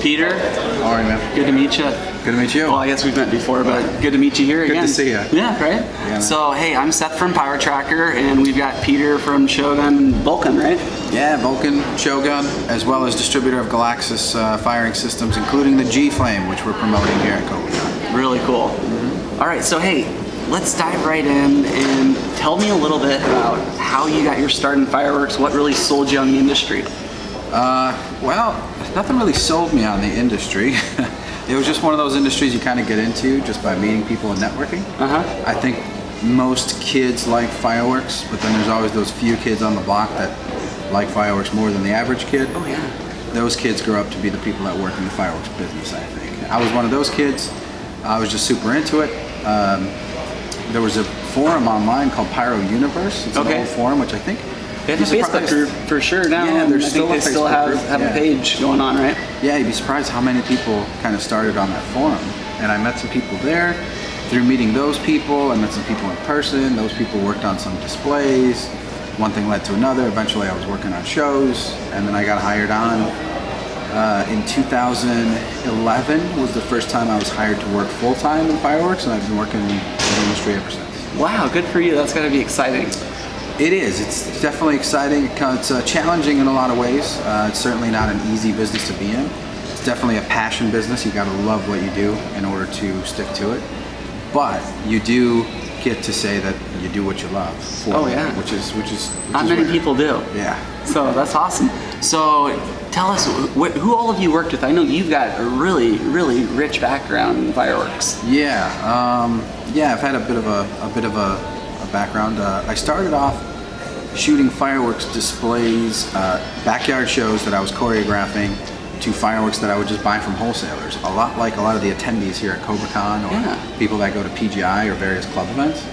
Peter. How are you, man? Good to meet you. Good to meet you. Well, I guess we've met before, but good to meet you here again. Good to see you. Yeah, right? Yeah, so, hey, I'm Seth from PyroTracker, and we've got Peter from Shogun Vulcan, right? Yeah, Vulcan, Shogun, as well as distributor of Galaxis firing systems, including the G-Flame, which we're promoting here at Cobra Con. Really cool. All right, so hey, let's dive right in and tell me a little bit about how you got your start in fireworks, what really sold you on the industry. Well, nothing really sold me on the industry. It was just one of those industries you kind of get into just by meeting people and networking. I think most kids like fireworks, but then there's always those few kids on the block that like fireworks more than the average kid. Oh yeah. Those kids grow up to be the people that work in the fireworks business, I think. I was one of those kids. I was just super into it. There was a forum online called Pyro Universe. It's an old forum, which I think they have a Facebook group for sure now. Yeah, there's still they still have a page going on, right? Yeah, you'd be surprised how many people kind of started on that forum. And I met some people there. Through meeting those people, I met some people in person. Those people worked on some displays. One thing led to another. Eventually I was working on shows, and then I got hired on. In 2011 was the first time I was hired to work full-time in fireworks, and I've been working in the industry ever since. Wow, good for you. That's got to be exciting. It is. It's definitely exciting. It's challenging in a lot of ways. It's certainly not an easy business to be in. It's definitely a passion business. You got to love what you do in order to stick to it. But you do get to say that you do what you love. Which is not many people do. Yeah. So that's awesome. So tell us who all of you worked with. I know you've got a really, really rich background in fireworks. Yeah. I've had a bit of a background. I started off shooting fireworks displays, backyard shows that I was choreographing to fireworks that I would just buy from wholesalers. A lot like a lot of the attendees here at Cobra Con or people that go to PGI or various club events.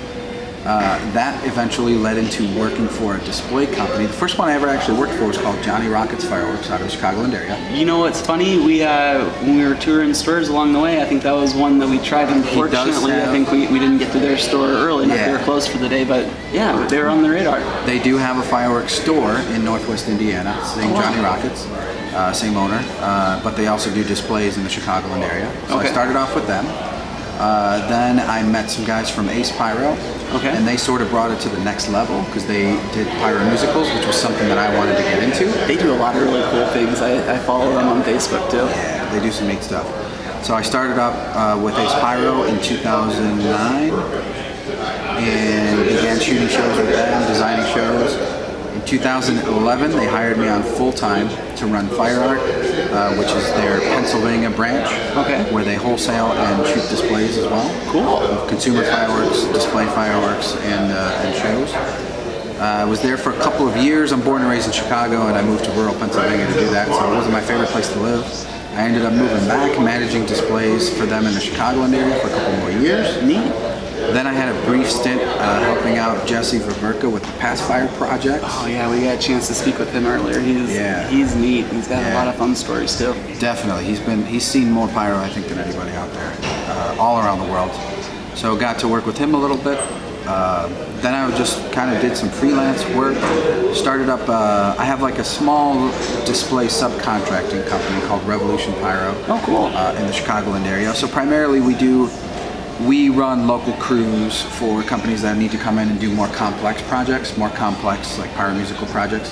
That eventually led into working for a display company. The first one I ever actually worked for was called Johnny Rockets Fireworks out of the Chicagoland area. You know what's funny? When we were touring stores along the way, I think that was one that we tried. Unfortunately, I think we didn't get to their store early enough. They were closed for the day, but yeah, they were on the radar. They do have a fireworks store in Northwest Indiana, saying Johnny Rockets, same owner, but they also do displays in the Chicagoland area. So I started off with them. Then I met some guys from Ace Pyro, and they sort of brought it to the next level because they did pyro musicals, which was something that I wanted to get into. They do a lot of really cool things. I follow them on Facebook too. Yeah, they do some neat stuff. So I started up with Ace Pyro in 2009 and began shooting shows with them, designing shows. In 2011, they hired me on full-time to run Fire Art, which is their Pennsylvania branch, where they wholesale and shoot displays as well. Cool. Consumer fireworks, display fireworks, and shows. I was there for a couple of years. I'm born and raised in Chicago, and I moved to rural Pennsylvania to do that, so it wasn't my favorite place to live. I ended up moving back, managing displays for them in the Chicagoland area for a couple more years. Neat. Then I had a brief stint helping out Jesse Ververka with the PassFire project. Oh yeah, we got a chance to speak with him earlier. He's neat. He's got a lot of fun stories too. Definitely. He's seen more pyro, I think, than anybody out there, all around the world. So got to work with him a little bit. Then I just kind of did some freelance work. Started up, I have like a small display subcontracting company called Revolution Pyro. Oh, cool. In the Chicagoland area. So primarily we run local crews for companies that need to come in and do more complex projects, more complex like pyro musical projects.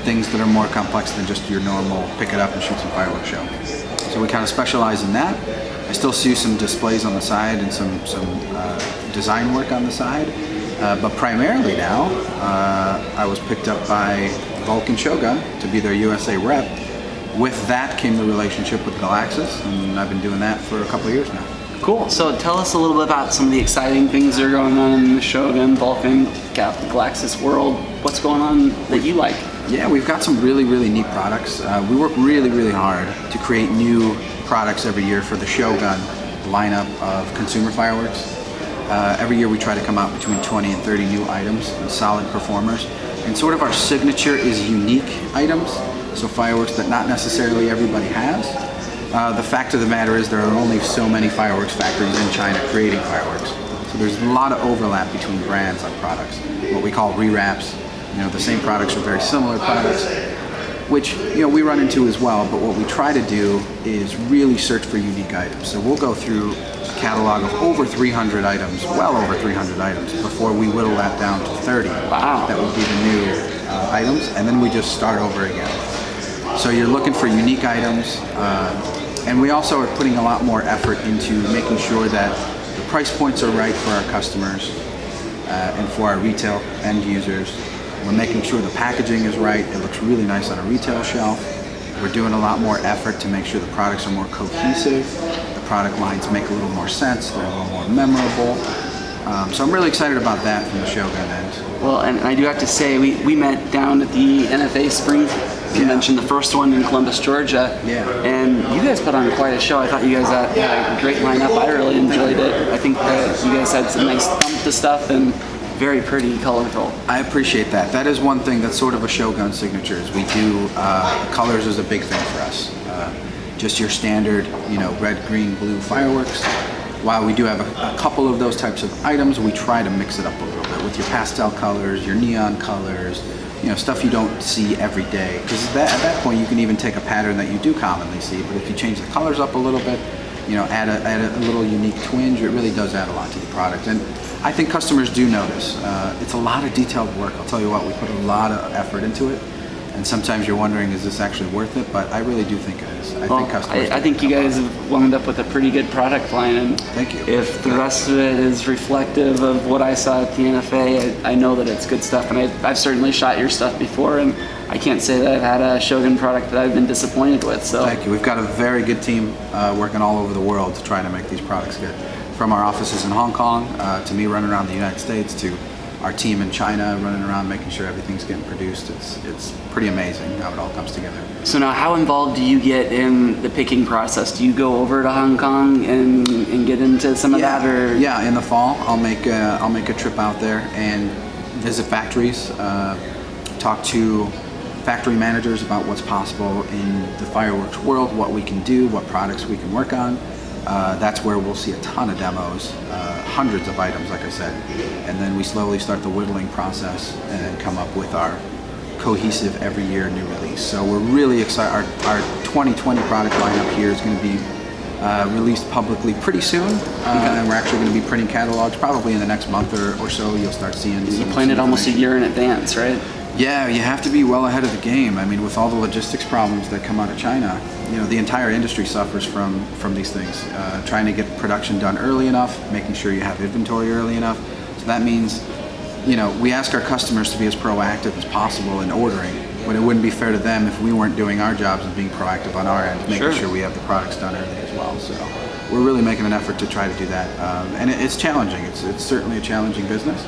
Things that are more complex than just your normal pick it up and shoot some fireworks show. So we kind of specialize in that. I still do some displays on the side and some design work on the side. But primarily now, I was picked up by Vulcan Shogun to be their USA rep. With that came the relationship with Galaxis, and I've been doing that for a couple of years now. Cool. So tell us a little bit about some of the exciting things that are going on in the Shogun, Vulcan, Galaxis world. What's going on that you like? Yeah, we've got some really, really neat products. We work really, really hard to create new products every year for the Shogun lineup of consumer fireworks. Every year we try to come out between 20 and 30 new items and solid performers. And sort of our signature is unique items, so fireworks that not necessarily everybody has. The fact of the matter is there are only so many fireworks factories in China creating fireworks. So there's a lot of overlap between brands on products, what we call rewraps. You know, the same products are very similar products. which we run into as well. But what we try to do is really search for unique items. So we'll go through a catalog of over 300 items, well over 300 items, before we whittle that down to 30. Wow. That would be the new items, and then we just start over again. So you're looking for unique items, and we also are putting a lot more effort into making sure that the price points are right for our customers and for our retail end users. We're making sure the packaging is right. It looks really nice on a retail shelf. We're doing a lot more effort to make sure the products are more cohesive. The product lines make a little more sense. They're a little more memorable. So I'm really excited about that from the Shogun end. Well, and I do have to say, we met down at the NFA Spring Convention, the first one in Columbus, Georgia. Yeah. And you guys put on quite a show. I thought you guys had a great lineup. I really enjoyed it. I think that you guys had some nice thump to stuff and very pretty, colorful. I appreciate that. That is one thing that's sort of a Shogun signature. Is we do colors is a big thing for us. Just your standard, red, green, blue fireworks. While we do have a couple of those types of items, we try to mix it up a little bit with your pastel colors, your neon colors, stuff you don't see every day. Because at that point, you can even take a pattern that you do commonly see, but if you change the colors up a little bit, add a little unique twinge, it really does add a lot to the product. And I think customers do notice. It's a lot of detailed work. I'll tell you what, we put a lot of effort into it. And sometimes you're wondering, is this actually worth it? But I really do think it is. I think you guys have wound up with a pretty good product line. And thank you. If the rest of it is reflective of what I saw at the NFA, I know that it's good stuff. And I've certainly shot your stuff before, and I can't say that I've had a Shogun product that I've been disappointed with. So thank you. We've got a very good team working all over the world to try to make these products good. From our offices in Hong Kong, to me running around the United States, to our team in China running around making sure everything's getting produced. It's pretty amazing how it all comes together. So now, how involved do you get in the picking process? Do you go over to Hong Kong and get into some of that? Or yeah, in the fall I'll make a trip out there and visit factories, talk to factory managers about what's possible in the fireworks world, what we can do, what products we can work on. That's where we'll see a ton of demos, hundreds of items, like I said, and then we slowly start the whittling process and then come up with our cohesive every year new release. So we're really excited. Our 2020 product lineup here is going to be released publicly pretty soon, and we're actually going to be printing catalogs probably in the next month or so. You'll start seeing. You plan it almost a year in advance, right? Yeah, you have to be well ahead of the game. I mean, with all the logistics problems that come out of China, the entire industry suffers from these things. Trying to get production done early enough, making sure you have inventory early enough. So that means, we ask our customers to be as proactive as possible in ordering, but it wouldn't be fair to them if we weren't doing our jobs and being proactive on our end, making sure we have the products done early as well. So we're really making an effort to try to do that. And it's challenging. It's certainly a challenging business,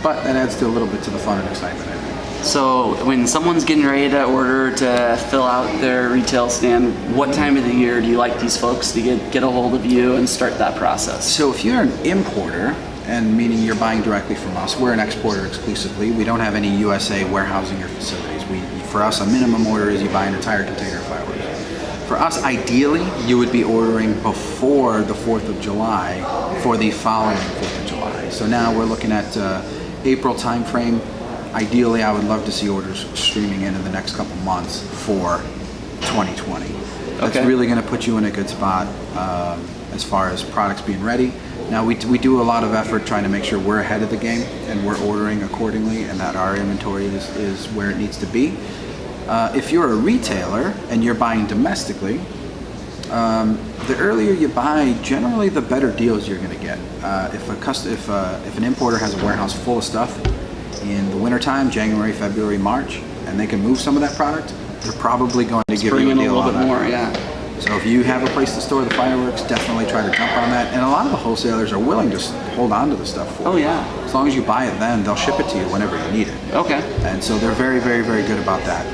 but that adds to a little bit to the fun and excitement, I think. So when someone's getting ready to order to fill out their retail stand, what time of the year do you like these folks to get a hold of you and start that process? So if you're an importer, and meaning you're buying directly from us, we're an exporter exclusively. We don't have any USA warehousing or facilities. For us, a minimum order is you buy an entire container of fireworks. For us, ideally, you would be ordering before the 4th of July for the following 4th of July. So now we're looking at April timeframe. Ideally, I would love to see orders streaming in the next couple months for 2020. That's really going to put you in a good spot as far as products being ready. Now, we do a lot of effort trying to make sure we're ahead of the game and we're ordering accordingly and that our inventory is where it needs to be. If you're a retailer and you're buying domestically, the earlier you buy, generally the better deals you're going to get. If an importer has a warehouse full of stuff, in the wintertime, January, February, March, and they can move some of that product, they're probably going to give you a deal on that. More, yeah. So if you have a place to store the fireworks, definitely try to jump on that. And a lot of the wholesalers are willing to hold on to the stuff for you. Oh, yeah. As long as you buy it then, they'll ship it to you whenever you need it. Okay. And so they're very, very, very good about that.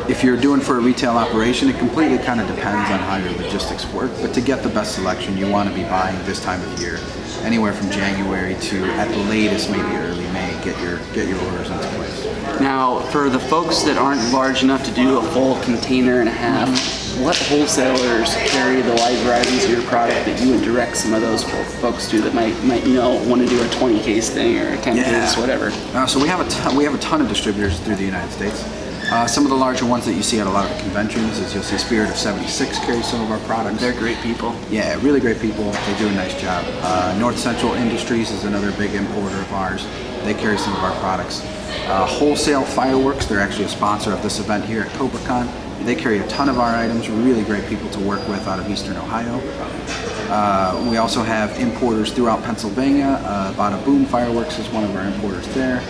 If you're doing for a retail operation, it completely kind of depends on how your logistics work. But to get the best selection, you want to be buying this time of year, anywhere from January to, at the latest, maybe early May, get your orders into place. Now, for the folks that aren't large enough to do a full container and a half, what wholesalers carry the wide varieties of your product that you would direct some of those folks to that might want to do a 20 case thing or a 10 case, whatever? So we have a ton of distributors through the United States. Some of the larger ones that you see at a lot of conventions is you'll see Spirit of 76 carry some of our products. They're great people. Yeah, really great people. They do a nice job. North Central Industries is another big importer of ours. They carry some of our products. Wholesale Fireworks, they're actually a sponsor of this event here at Cobra Con. They carry a ton of our items, really great people to work with out of Eastern Ohio. We also have importers throughout Pennsylvania. Bada Boom Fireworks is one of our importers there.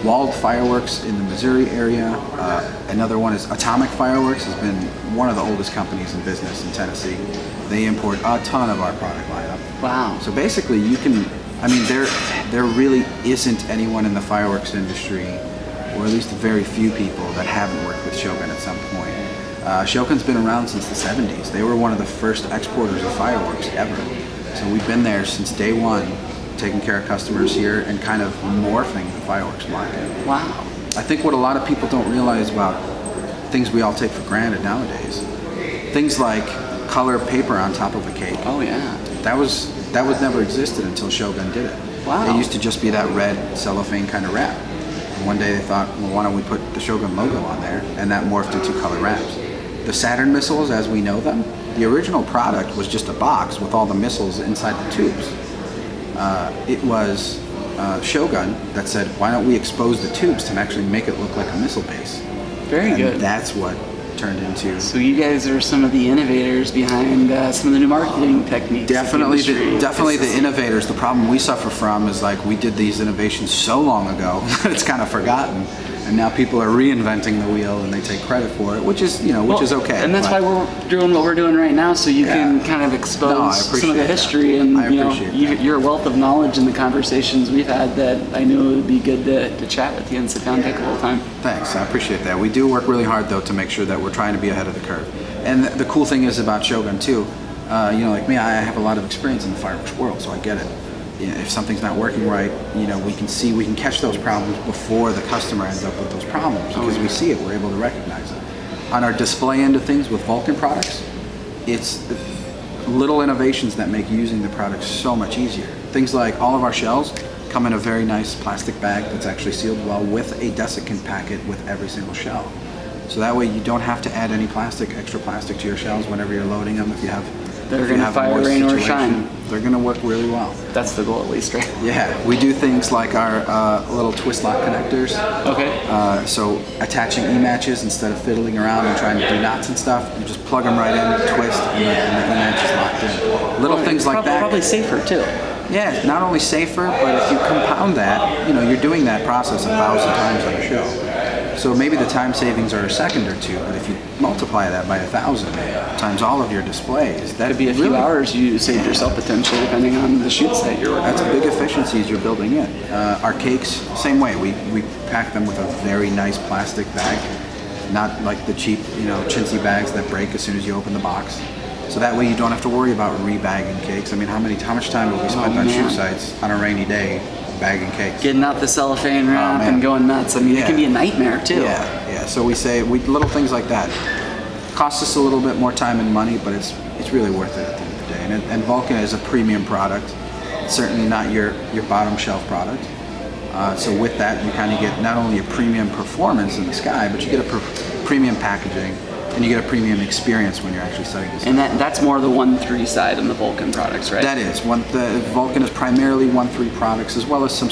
Walled Fireworks in the Missouri area. Another one is Atomic Fireworks, has been one of the oldest companies in business in Tennessee. They import a ton of our product lineup. Wow. So basically you can, I mean, there really isn't anyone in the fireworks industry, or at least very few people, that haven't worked with Shogun at some point. Shogun's been around since the 70s. They were one of the first exporters of fireworks ever. So we've been there since day one, taking care of customers here and kind of morphing the fireworks market. Wow. I think what a lot of people don't realize about things we all take for granted nowadays, things like colored paper on top of a cake. Oh yeah. That was never existed until Shogun did it. Wow. It used to just be that red cellophane kind of wrap. And one day they thought, well, why don't we put the Shogun logo on there? And that morphed into color wraps. The Saturn missiles, as we know them, the original product was just a box with all the missiles inside the tubes. It was Shogun that said, why don't we expose the tubes to actually make it look like a missile base? Very good. And that's what turned into. So you guys are some of the innovators behind some of the new marketing techniques. Definitely the innovators. The problem we suffer from is like we did these innovations so long ago that it's kind of forgotten, and now people are reinventing the wheel and they take credit for it, which is is okay. And that's why we're doing what we're doing right now, so you can kind of expose some of the history and your wealth of knowledge in the conversations we've had. That I knew it would be good to chat with you and sit down and take a little time. Thanks, I appreciate that. We do work really hard though to make sure that we're trying to be ahead of the curve. And the cool thing is about Shogun too, like me, I have a lot of experience in the fireworks world, so I get it. If something's not working right, we can catch those problems before the customer ends up with those problems, because we see it, we're able to recognize it. On our display end of things with Vulcan products, it's little innovations that make using the product so much easier. Things like all of our shells come in a very nice plastic bag that's actually sealed well with a desiccant packet with every single shell. So that way you don't have to add any extra plastic to your shells whenever you're loading them. If you have They're going to fire, rain, or shine. They're going to work really well. That's the goal, at least, right? Yeah, we do things like our little twist lock connectors. Okay. So attaching E-matches instead of fiddling around and trying to do knots and stuff, you just plug them right in, twist, and the E-match is locked in. Little things like that. Probably safer, too. Yeah, not only safer, but if you compound that, you're doing that process 1,000 times on a show. So maybe the time savings are a second or two, but if you multiply that by 1,000 times all of your displays, that could be a few hours you saved yourself potentially, depending on the shoot site you're working. That's big efficiencies you're building in. Our cakes, same way. We pack them with a very nice plastic bag, not like the cheap, chintzy bags that break as soon as you open the box. So that way you don't have to worry about rebagging cakes. I mean, how much time have we spent on shoot sites on a rainy day bagging cakes? Getting out the cellophane wrap and going nuts. I mean, it can be a nightmare too. Yeah. So we say little things like that. Costs us a little bit more time and money, but it's really worth it at the end of the day. And Vulcan is a premium product. It's certainly not your bottom shelf product. So with that, you kind of get not only a premium performance in the sky, but you get a premium packaging. And you get a premium experience when you're actually setting this. And that's more the 1-3 side on the Vulcan products, right? That is. The Vulcan is primarily 1-3 products, as well as some,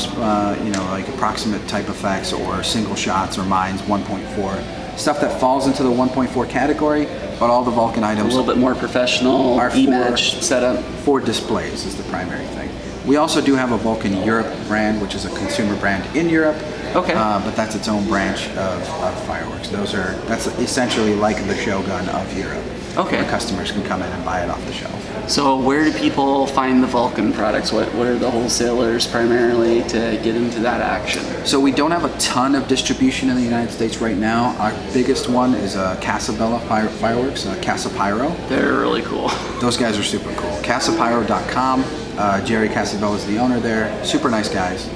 like approximate type effects or single shots or mines 1.4. Stuff that falls into the 1.4 category, but all the Vulcan items. A little bit more professional, E-match setup. For displays is the primary thing. We also do have a Vulcan Europe brand, which is a consumer brand in Europe. Okay. But that's its own branch of fireworks. That's essentially like the Shogun of Europe. Okay. Where customers can come in and buy it off the shelf. So where do people find the Vulcan products? What are the wholesalers primarily to get into that action? So we don't have a ton of distribution in the United States right now. Our biggest one is Casabella Fireworks, Casa Pyro. They're really cool. Those guys are super cool. CasaPyro.com. Jerry Casabella is the owner there. Super nice guys.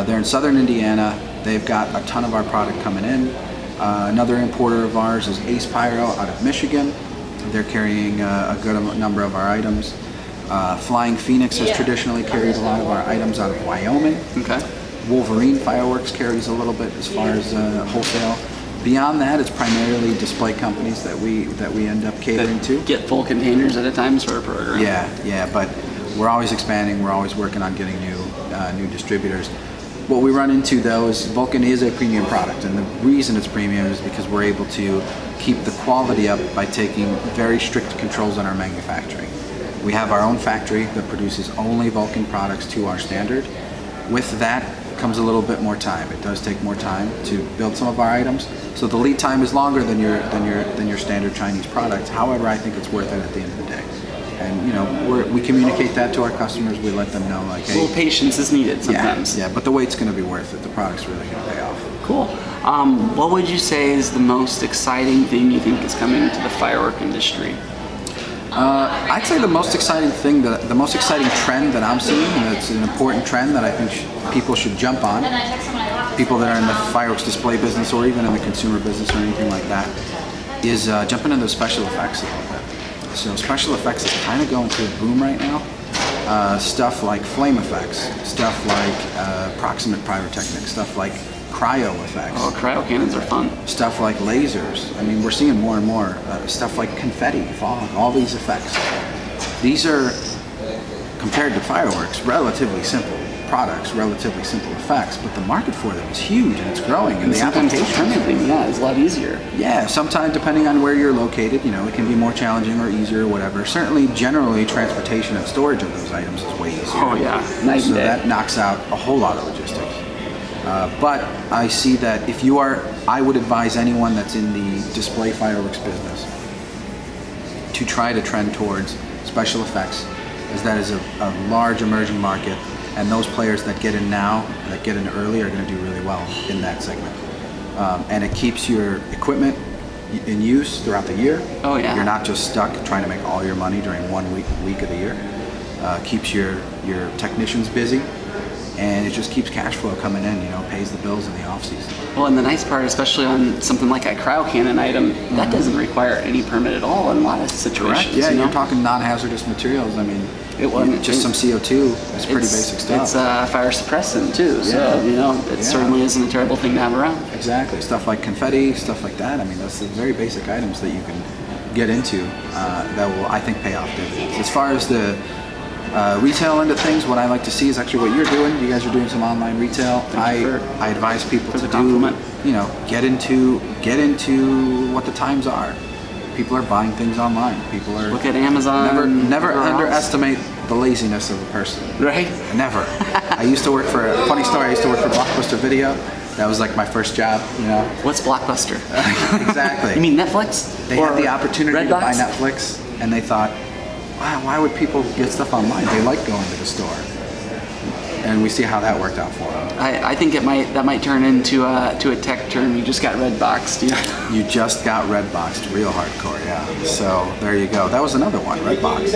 They're in southern Indiana. They've got a ton of our product coming in. Another importer of ours is Ace Pyro out of Michigan. They're carrying a good number of our items. Flying Phoenix has traditionally carried a lot of our items out of Wyoming. Okay. Wolverine Fireworks carries a little bit as far as wholesale. Beyond that, it's primarily display companies that we end up catering to. Get full containers at a time sort of program. Yeah, but we're always expanding. We're always working on getting new distributors. What we run into though is Vulcan is a premium product, and the reason it's premium is because we're able to keep the quality up by taking very strict controls on our manufacturing. We have our own factory that produces only Vulcan products to our standard. With that comes a little bit more time. It does take more time to build some of our items, so the lead time is longer than your standard Chinese product. However, I think it's worth it at the end of the day. And you know, we communicate that to our customers. We let them know, like, hey, a little patience is needed sometimes. Yeah, but the wait's going to be worth it. The product's really going to pay off. Cool. What would you say is the most exciting thing you think is coming to the firework industry? I'd say the most exciting trend that I'm seeing, and it's an important trend that I think people should jump on, people that are in the fireworks display business or even in the consumer business or anything like that, is jumping into special effects a little bit. So special effects is kind of going through a boom right now. Stuff like flame effects, stuff like proximate pyrotechnics, stuff like cryo effects. Oh, cryo cannons are fun. Stuff like lasers. I mean, we're seeing more and more stuff like confetti, fog, all these effects. These are, compared to fireworks, relatively simple products, relatively simple effects, but the market for them is huge and it's growing. And the sometimes application, is a lot easier. Yeah, sometimes depending on where you're located, you know, it can be more challenging or easier or whatever. Certainly, generally, transportation and storage of those items is way easier. Oh yeah, nice. So that knocks out a whole lot of logistics. But I see that if you are, I would advise anyone that's in the display fireworks business to try to trend towards special effects, as that is a large emerging market, and those players that get in now, that get in early, are going to do really well in that segment. And it keeps your equipment in use throughout the year. Oh yeah. You're not just stuck trying to make all your money during one week of the year. Keeps your technicians busy. And it just keeps cash flow coming in, you know, pays the bills in the off season. Well, and the nice part, especially on something like a cryo cannon item, that doesn't require any permit at all in a lot of situations. Correct. Yeah, you know? You're talking non-hazardous materials. I mean, some CO2. It's pretty basic stuff. It's fire suppressant too, so you know, it certainly isn't a terrible thing to have around. Exactly. Stuff like confetti, stuff like that. I mean, that's the very basic items that you can get into that will, I think, pay off dividends. As far as the retail end of things, what I like to see is actually what you're doing. You guys are doing some online retail. I advise people to do, you know, get into what the times are. People are buying things online. People are look at Amazon. Never underestimate the laziness of a person. Right? Never. I used to work for a funny story. I used to work for Blockbuster Video. That was like my first job, you know. What's Blockbuster? Exactly. You mean Netflix? They had the opportunity to buy Netflix, and they thought, wow, why would people get stuff online? They like going to the store. And we see how that worked out for them. I think that might turn into a tech term. You just got red boxed. You just got red boxed, real hardcore, yeah. So there you go. That was another one, Redbox.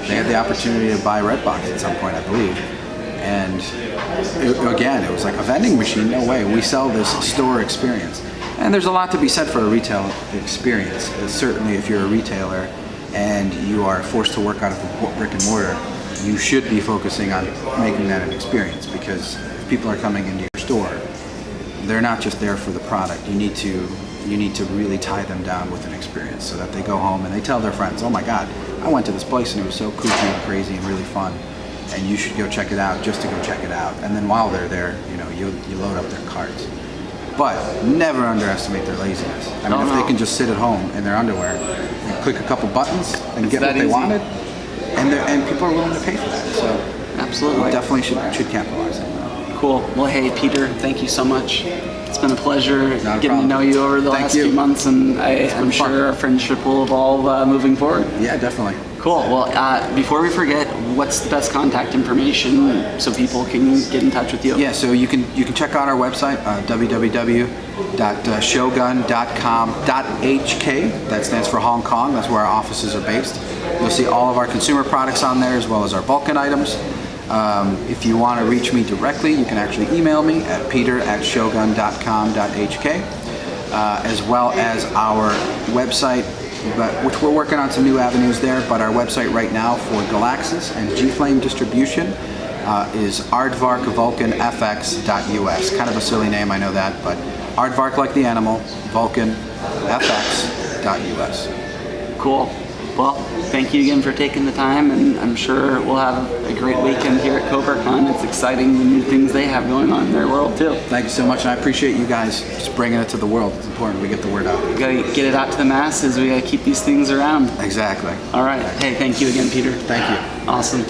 They had the opportunity to buy Redbox at some point, I believe. And it was like a vending machine. No way. We sell this store experience. And there's a lot to be said for a retail experience. Certainly, if you're a retailer and you are forced to work out of a brick and mortar, you should be focusing on making that an experience, because if people are coming into your store, they're not just there for the product. You need to really tie them down with an experience so that they go home and they tell their friends, oh my God, I went to this place and it was so kooky and crazy and really fun, and you should go check it out just to go check it out. And then while they're there, you know, you load up their carts. But never underestimate their laziness. I mean, if they can just sit at home in their underwear and click a couple buttons and get what they wanted, and people are willing to pay for that. So absolutely, we definitely should capitalize on that. Cool. Well, hey, Peter, thank you so much. It's been a pleasure getting to know you over the last few months, and I'm sure our friendship will evolve moving forward. Yeah, definitely. Cool. Well, before we forget, what's the best contact information so people can get in touch with you? Yeah, so you can check out our website, www.shogun.com.hk. That stands for Hong Kong. That's where our offices are based. You'll see all of our consumer products on there, as well as our Vulcan items. If you want to reach me directly, you can actually email me at peter@shogun.com.hk, as well as our website, which we're working on some new avenues there, but our website right now for Galaxis and G-Flame distribution is aardvarkvulcanfx.us. Kind of a silly name, I know that, but aardvark like the animal, vulcanfx.us. Cool. Well, thank you again for taking the time, and I'm sure we'll have a great weekend here at Cobra Con. It's exciting, the new things they have going on in their world too. Thank you so much, and I appreciate you guys just bringing it to the world. It's important we get the word out. We gotta get it out to the masses. We gotta keep these things around. Exactly. All right. Hey, thank you again, Peter. Thank you. Awesome.